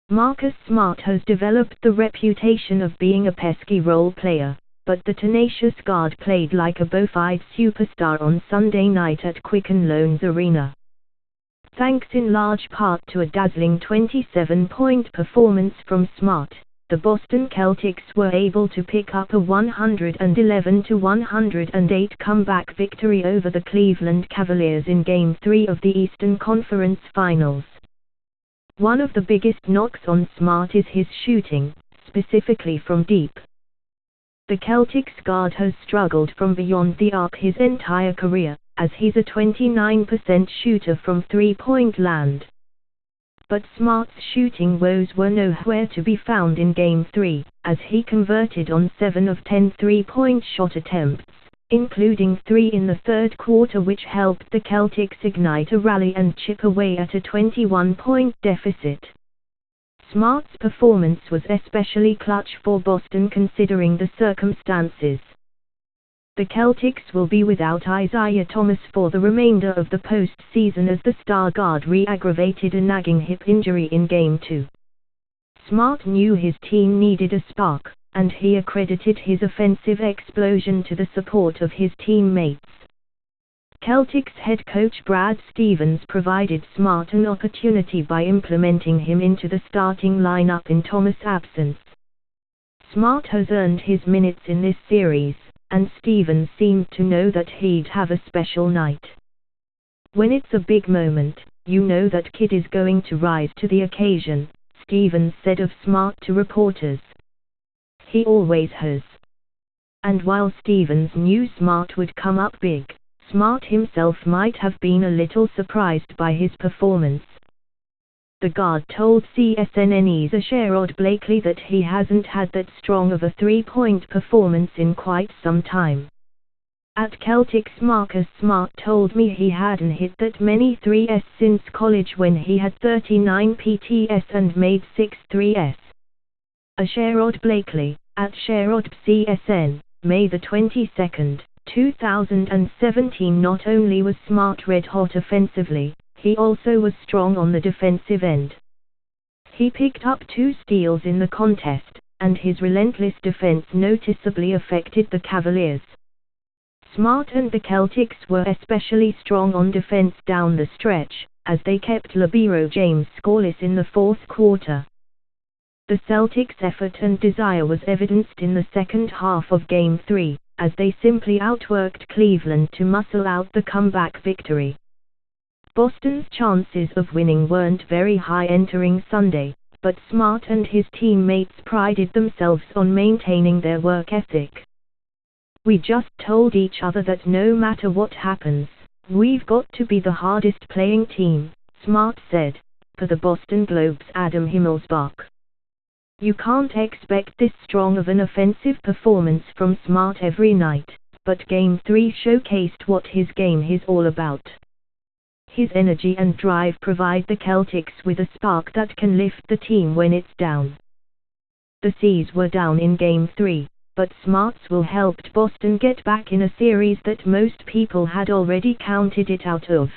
Marcus Smart has developed the reputation of being a pesky role player, but the tenacious guard played like a bona-fide superstar on Sunday night at Quicken Loans Arena. Thanks in large part to a dazzling 27-point performance from Smart, the Boston Celtics were able to pick up a 111-108 comeback victory over the Cleveland Cavaliers in Game 3 of the Eastern Conference Finals. One of the biggest knocks on Smart is his shooting, specifically from deep. The Celtics guard has struggled from beyond the arc his entire career, as he's a 29% shooter from three-point land. But Smart's shooting woes were nowhere to be found in Game 3, as he converted on 7 of 10 three-point shot attempts, including 3 in the third quarter, which helped the Celtics ignite a rally and chip away at a 21-point deficit. Smart's performance was especially clutch for Boston considering the circumstances. The Celtics will be without Isaiah Thomas for the remainder of the postseason as the star guard re-aggravated a nagging hip injury in Game 2. Smart knew his team needed a spark, and he accredited his offensive explosion to the support of his teammates. Celtics head coach Brad Stevens provided Smart an opportunity by implementing him into the starting lineup in Thomas' absence. Smart has earned his minutes in this series, and Stevens seemed to know that he'd have a special night. When it's a big moment, you know that kid is going to rise to the occasion, Stevens said of Smart to reporters. He always has. And while Stevens knew Smart would come up big, Smart himself might have been a little surprised by his performance. The guard told CSNN's Sherrod Blakely that he hasn't had that strong of a three-point performance in quite some time. At Celtics, Marcus Smart told me he hadn't hit that many threes since college when he had 39 PTS and made 6 threes. Sherrod Blakely, at Sherrod CSN, May the 22nd, 2017. Not only was Smart red-hot offensively, he also was strong on the defensive end. He picked up 2 steals in the contest, and his relentless defense noticeably affected the Cavaliers. Smart and the Celtics were especially strong on defense down the stretch, as they kept LeBron James scoreless in the fourth quarter. The Celtics' effort and desire was evidenced in the second half of Game 3, as they simply outworked Cleveland to muscle out the comeback victory. Boston's chances of winning weren't very high entering Sunday, but Smart and his teammates prided themselves on maintaining their work ethic. "We just told each other that no matter what happens, we've got to be the hardest playing team," Smart said, for the Boston Globe's Adam Himmelsbach. You can't expect this strong of an offensive performance from Smart every night, but Game 3 showcased what his game is all about. His energy and drive provide the Celtics with a spark that can lift the team when it's down. The C's were down in Game 3, but Smart's will helped Boston get back in a series that most people had already counted it out of.